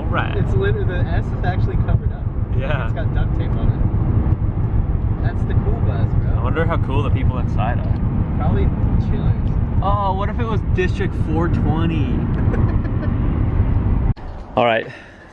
All right. It's literally, the S is actually covered up. Yeah. It's got duct tape on it. That's the cool buzz, bro. I wonder how cool the people inside are. Probably chillers. Oh, what if it was District 420? All right,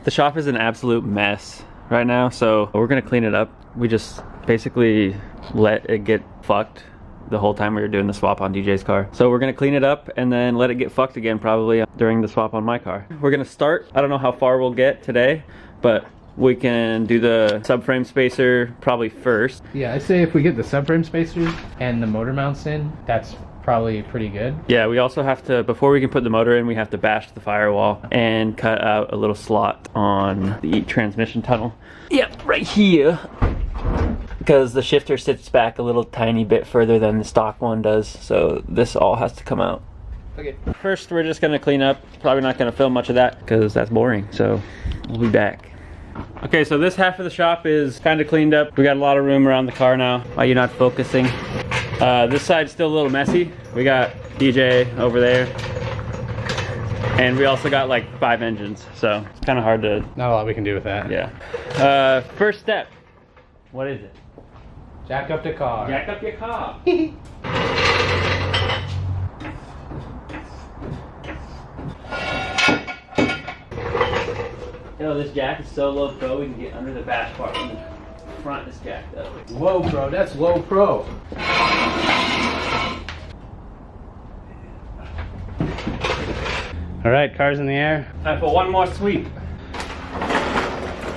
the shop is an absolute mess right now, so we're gonna clean it up. We just basically let it get fucked the whole time we were doing the swap on DJ's car. So we're gonna clean it up and then let it get fucked again probably during the swap on my car. We're gonna start, I don't know how far we'll get today, but we can do the subframe spacer probably first. Yeah, I say if we get the subframe spacers and the motor mounts in, that's probably pretty good. Yeah, we also have to, before we can put the motor in, we have to bash the firewall and cut out a little slot on the transmission tunnel. Yep, right here. Because the shifter sits back a little tiny bit further than the stock one does, so this all has to come out. Okay. First, we're just gonna clean up. Probably not gonna film much of that because that's boring, so we'll be back. Okay, so this half of the shop is kind of cleaned up. We got a lot of room around the car now. Why are you not focusing? This side's still a little messy. We got DJ over there. And we also got like 5 engines, so it's kind of hard to... Not a lot we can do with that. Yeah. First step. What is it? Jack up the car. Jack up your car. Yo, this jack is so low pro, we can get under the bash part when the front is jacked up. Whoa, bro, that's low pro. All right, car's in the air. Time for one more sweep.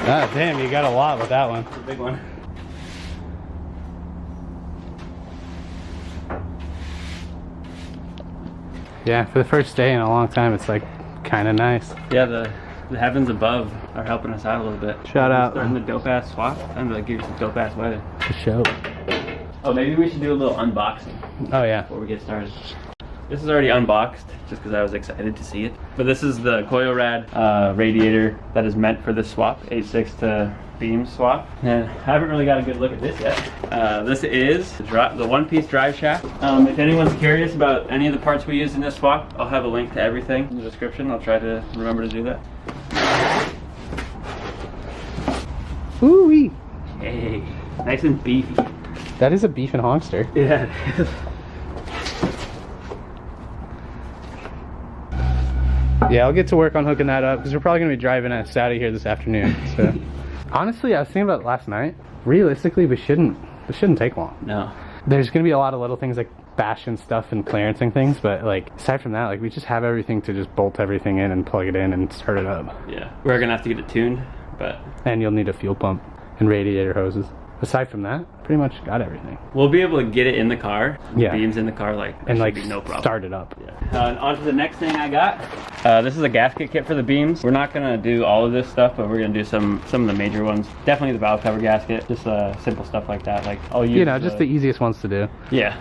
Ah, damn, you got a lot with that one. It's a big one. Yeah, for the first day in a long time, it's like kind of nice. Yeah, the heavens above are helping us out a little bit. Shout out. Starting the dope ass swap. Time to give you some dope ass weather. The show. Oh, maybe we should do a little unboxing Oh yeah. before we get started. This is already unboxed just because I was excited to see it. But this is the Coilrad radiator that is meant for this swap, 86 to beam swap. And I haven't really got a good look at this yet. This is the one-piece drive shaft. If anyone's curious about any of the parts we use in this swap, I'll have a link to everything in the description. I'll try to remember to do that. Ooh-wee. Hey, nice and beefy. That is a beef and honkster. Yeah, it is. Yeah, I'll get to work on hooking that up because we're probably gonna be driving us out of here this afternoon. So, honestly, I was thinking about it last night. Realistically, this shouldn't take long. No. There's gonna be a lot of little things like bashing stuff and clearancing things, but like aside from that, like we just have everything to just bolt everything in and plug it in and start it up. Yeah, we're gonna have to get it tuned, but And you'll need a fuel pump and radiator hoses. Aside from that, pretty much got everything. we'll be able to get it in the car. Yeah. Beams in the car, like that And should like be no problem. start it up. Yeah. And on to the next thing I got. This is a gasket kit for the beams. We're not gonna do all of this stuff, but we're gonna do some of the major ones. Definitely the valve cover gasket, just simple stuff like that. Like I'll use, You know, just the easiest ones to do. Yeah.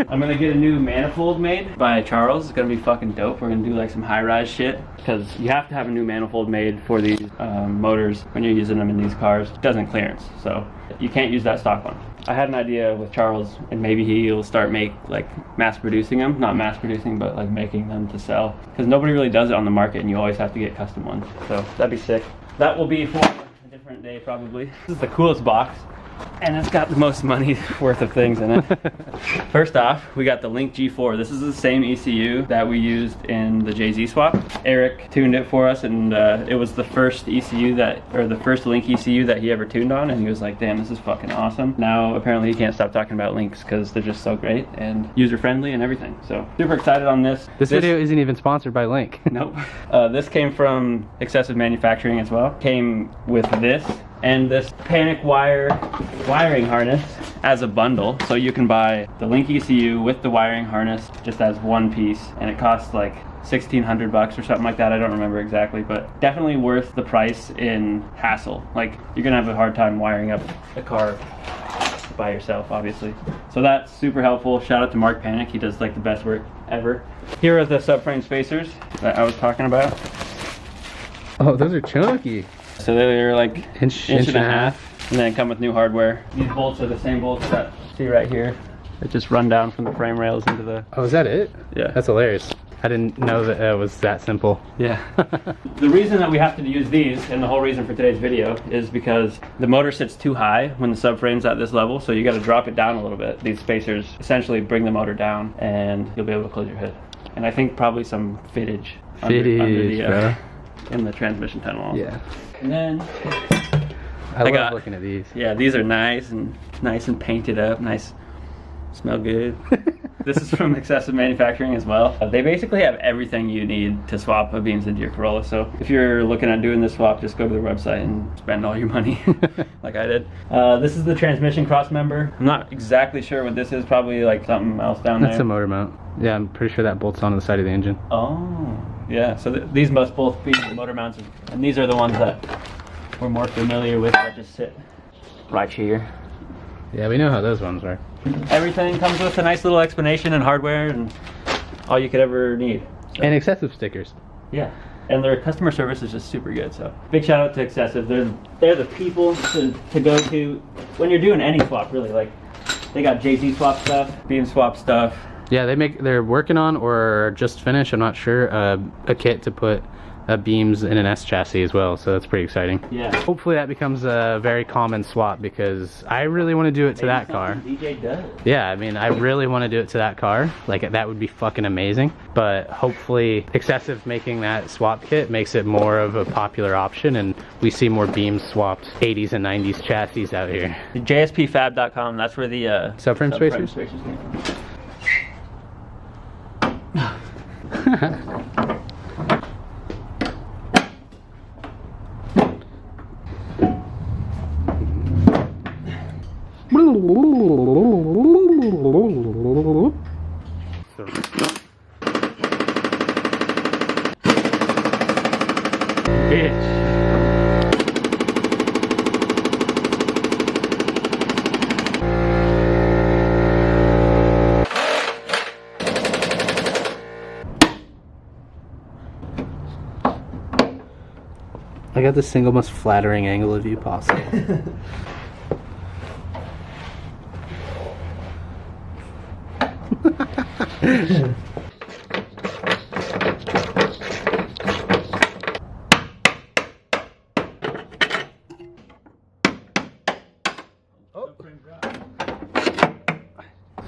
I'm gonna get a new manifold made by Charles. It's gonna be fucking dope. We're gonna do like some high-rise shit because you have to have a new manifold made for these motors when you're using them in these cars. It doesn't clearance, so you can't use that stock one. I had an idea with Charles, and maybe he'll start mass producing them. Not mass producing, but like making them to sell. Because nobody really does it on the market, and you always have to get custom ones. So that'd be sick. That will be for a different day, probably. This is the coolest box, and it's got the most money worth of things in it. First off, we got the Link G4. This is the same ECU that we used in the Jay-Z swap. Eric tuned it for us, and it was the first ECU the first Link ECU that he ever tuned on, and he was like, damn, this is fucking awesome. Now, apparently he can't stop talking about Links because they're just so great and user-friendly and everything. So, super excited on this. This video isn't even sponsored by Link. Nope. This came from Excessive Manufacturing as well. Came with this and this panic wiring harness as a bundle. So you can buy the Link ECU with the wiring harness just as one piece, and it costs like $1,600 or something like that. I don't remember exactly, but definitely worth the price in hassle. Like, you're gonna have a hard time wiring up a car by yourself, obviously. So that's super helpful. Shout out to Mark Panic. He does like the best work ever. Here are the subframe spacers that I was talking about. Oh, those are chunky. So they're like Inch and a half, and then come with new hardware. These bolts are the same bolts that you see right here. That just run down from the frame rails into the... Oh, is that it? Yeah. That's hilarious. I didn't know that it was that simple. Yeah. The reason that we have to use these, and the whole reason for today's video, is because the motor sits too high when the subframe's at this level, so you got to drop it down a little bit. These spacers essentially bring the motor down, and you'll be able to close your hood. And I think probably some fittage under the, in the transmission tunnel also. Yeah. And then I love looking at these. Yeah, these are nice and painted up, nice, smell good. This is from Excessive Manufacturing as well. They basically have everything you need to swap a beams into your Corolla. So if you're looking at doing this swap, just go to their website and spend all your money like I did. This is the transmission cross member. I'm not exactly sure what this is, probably like something else down there. That's a motor mount. Yeah, I'm pretty sure that bolts onto the side of the engine. Oh, yeah. So these must both be motor mounts, and these are the ones that we're more familiar with that just sit right here. Yeah, we know how those ones work. Everything comes with a nice little explanation and hardware and all you could ever need. So. And Excessive stickers. Yeah, and their customer service is just super good. So big shout out to Excessive. They're the people to go to when you're doing any swap, really. Like they got JT swap stuff, beam swap stuff. Yeah, they're working on or just finished, I'm not sure, a kit to put beams in an S chassis as well, so that's pretty exciting. Yeah. Hopefully that becomes a very common swap because I really want to do it to that car. DJ does. Yeah, I mean, I really want to do it to that car. Like, that would be fucking amazing. But hopefully Excessive making that swap kit makes it more of a popular option and we see more beams swapped 80s and 90s chassis out here. JSPfab.com, that's where the subframe spacers came from. Bitch. I got the single most flattering angle of you possible.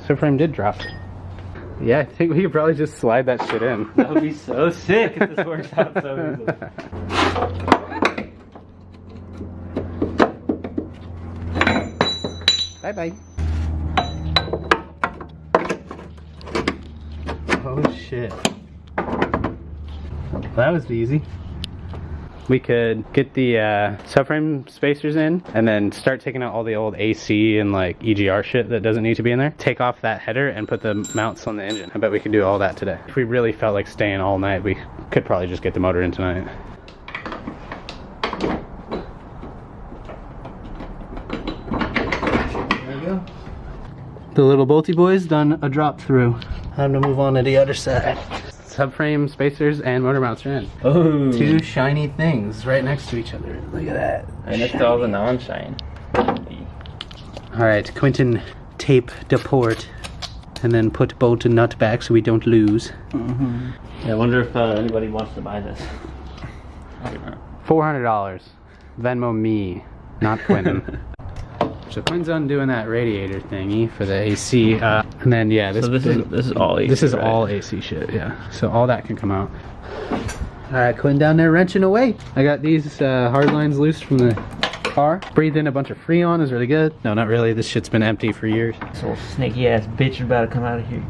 Subframe did drop. Yeah, I think we could probably just slide that shit in. That would be so sick if this works out so easily. Bye bye. Oh shit. That was easy. We could get the subframe spacers in and then start taking out all the old AC and like EGR shit that doesn't need to be in there. Take off that header and put the mounts on the engine. I bet we could do all that today. If we really felt like staying all night, we could probably just get the motor in tonight. There we go. The little bolty boy's done a drop through. Time to move on to the other side. Subframe spacers and motor mounts are in. Oh. Two shiny things right next to each other. Look at that. And it's all the non-shine. Alright, Quentin, tape the port and then put bolt and nut back so we don't lose. Yeah, I wonder if anybody wants to buy this. $400. Venmo me, not Quentin. So Quinn's undoing that radiator thingy for the AC, and then yeah, this is all AC. This is all AC shit, yeah. So all that can come out. All right, Quinn down there wrenching away. I got these hard lines loose from the car. Breathed in a bunch of Freon, is really good. No, not really. This shit's been empty for years. This little snaky ass bitch is about to come out of here.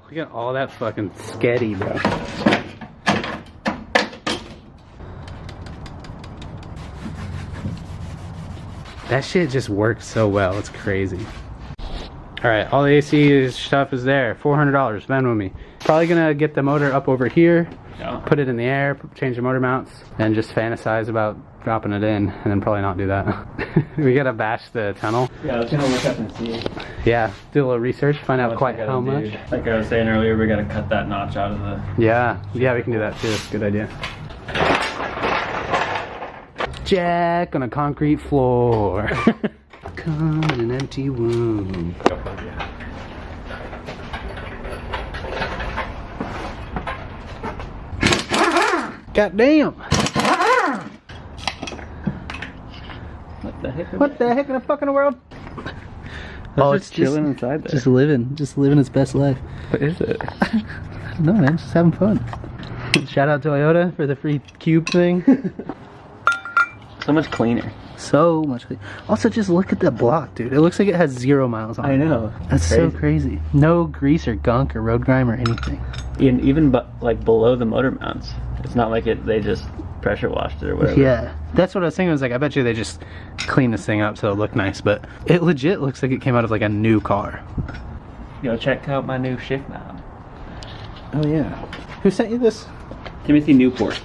Look at all that fucking sketty, bro. That shit just works so well, it's crazy. Alright, all the AC stuff is there. $400, Venmo me. Probably gonna get the motor up over here, put it in the air, change the motor mounts, and just fantasize about dropping it in, and then probably not do that. We gotta bash the tunnel. Yeah, I was gonna look up and see. Yeah, do a little research, find out quite how much. Like I was saying earlier, we gotta cut that notch out of the... Yeah, we can do that too, it's a good idea. Jack on a concrete floor. come in an empty womb. God damn! What the heck? What the heck in the fucking world? Oh, it's chilling inside there. Just living its best life. What is it? I don't know, man. Just having fun. Shout out Toyota for the free cube thing. So much cleaner. So much cleaner. Also, just look at that block, dude. It looks like it has 0 miles on it. I know. That's so crazy. No grease or gunk or road grime or anything. Even like below the motor mounts, it's not like they just pressure washed it or whatever. Yeah, that's what I was thinking. I was like, I bet you they just clean this thing up so it'll look nice, but it legit looks like it came out of like a new car. Yo, check out my new shift knob. Oh yeah. Who sent you this? Timothy Newport.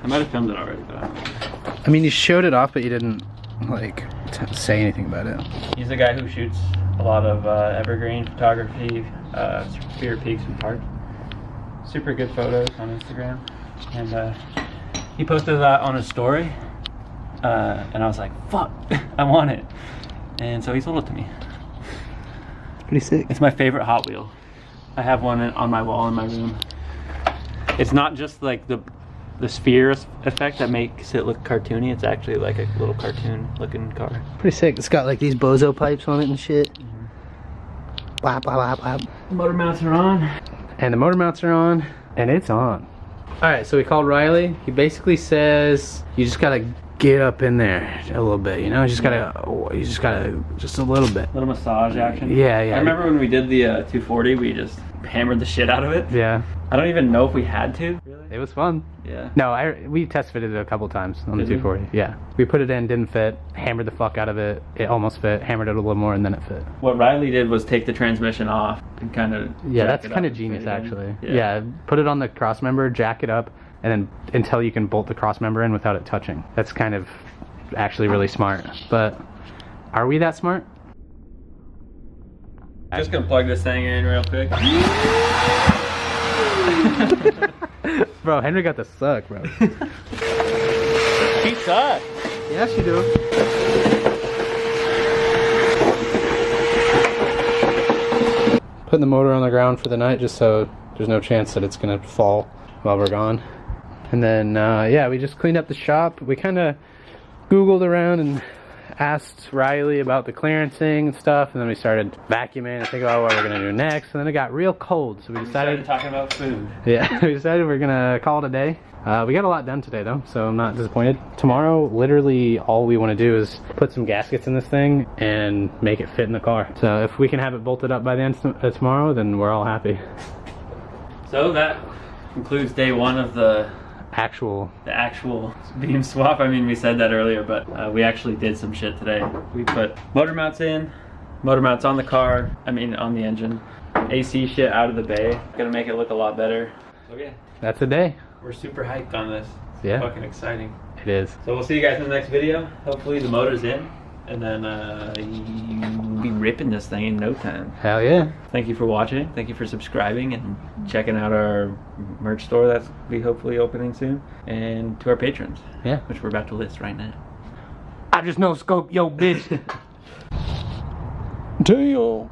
I might have filmed it already, but I don't know. I mean, you showed it off, but you didn't like say anything about it. He's the guy who shoots a lot of evergreen photography, Spirit Peaks and Park. Super good photos on Instagram, and he posted that on his story, and I was like, fuck, I want it, and so he sold it to me. Pretty sick. It's my favorite Hot Wheel. I have one on my wall in my room. It's not just like the sphere effect that makes it look cartoony. It's actually like a little cartoon looking car. Pretty sick. It's got like these bozo pipes on it and shit. Blah, blah, blah, blah. The motor mounts are on. And the motor mounts are on, and it's on. Alright, so we called Riley. He basically says you just gotta get up in there a little bit, you know? You just gotta just a little bit. Little massage action. Yeah. I remember when we did the 240, we just hammered the shit out of it. Yeah. I don't even know if we had to. Really? It was fun. Yeah. No, we test fitted it a couple times on the Did 240. Yeah. We put it in, didn't fit, hammered the fuck out of it. It almost fit, hammered it a little more, and then it fit. What Riley did was take the transmission off and kind of. Yeah, that's kind of genius, actually. Yeah, put it on the cross member, jack it up, and then until you can bolt the cross member in without it touching. That's kind of actually really smart. But are we that smart? I'm just gonna plug this thing in real quick. Bro, Henry got the suck, bro. She sucks. Yeah, she do. Putting the motor on the ground for the night just so there's no chance that it's gonna fall while we're gone. And then, yeah, we just cleaned up the shop. We kind of Googled around and asked Riley about the clearancing and stuff, and then we started vacuuming and thinking about what we're gonna do next. And then it got real cold, so we decided talking about food. Yeah, we decided we're gonna call it a day. We got a lot done today though, so I'm not disappointed. Tomorrow, literally all we want to do is put some gaskets in this thing and make it fit in the car. So if we can have it bolted up by the end of tomorrow, then we're all happy. So that concludes day one of the actual beam swap. I mean, we said that earlier, but we actually did some shit today. We put motor mounts in, motor mounts on the car, I mean on the engine, AC shit out of the bay. Gonna make it look a lot better. So yeah, that's a day. We're super hyped on this. Yeah, it's fucking exciting. It is. So we'll see you guys in the next video. Hopefully the motor's in, and then you'll be ripping this thing in no time. Hell yeah. Thank you for watching. Thank you for subscribing and checking out our merch store that's be hopefully opening soon. And to our patrons. Yeah. Which we're about to list right now. I just know scope, yo bitch. Damn.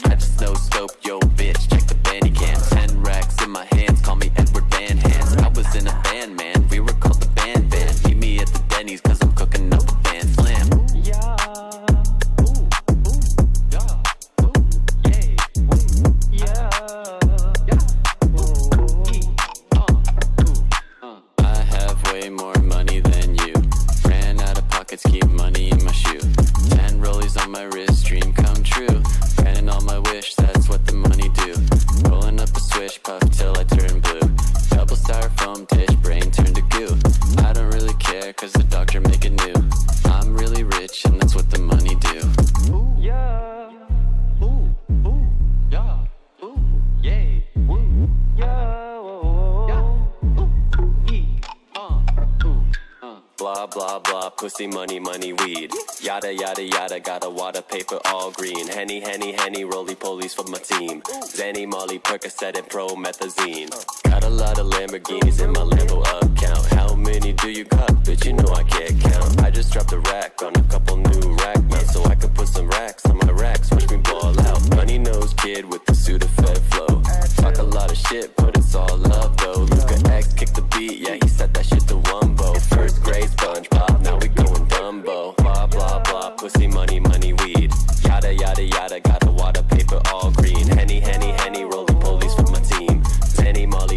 I just know scope, yo bitch. Check the bandy cam. 10 racks in my hands. Call me Edward Van Hands. I was in a band, man. We were called the Band Band. Meet me at the Denny's cause I'm cooking up a band slam. Yeah. More money than you. Ran out of pockets, keep money in my shoe. 10 rollies on my wrist, dream come true. Granting all my wish, that's what the money do. Rolling up a swish, puff till I turn blue. Double styrofoam dish, brain turned to goo. I don't really care, cause the doctor make it new. I'm really rich, and that's what the money do. Ooh, yeah. Ooh, ooh, yeah. Ooh, yay. Ooh, yeah. Blah blah blah, pussy, money, money, weed. Yada yada yada, got a water paper all green. Henny, henny, henny, roly polies for my team. Zanny, Molly, Percocet, and promethazine. Got a lot of Lamborghinis in my Lambo account. How many do you got? Bitch, you know I can't count. I just dropped a rack on a couple new rack mounts, so I could put some racks on my racks. Watch me ball out. Money nose kid with the Sudafed flow. Talk a lot of shit, but it's all love though. Luca X kicked the beat, yeah, he said that shit to Wumbo. First grade SpongeBob, now we going Dumbo. Blah blah blah, pussy, money, money, weed. Yada yada yada, got a water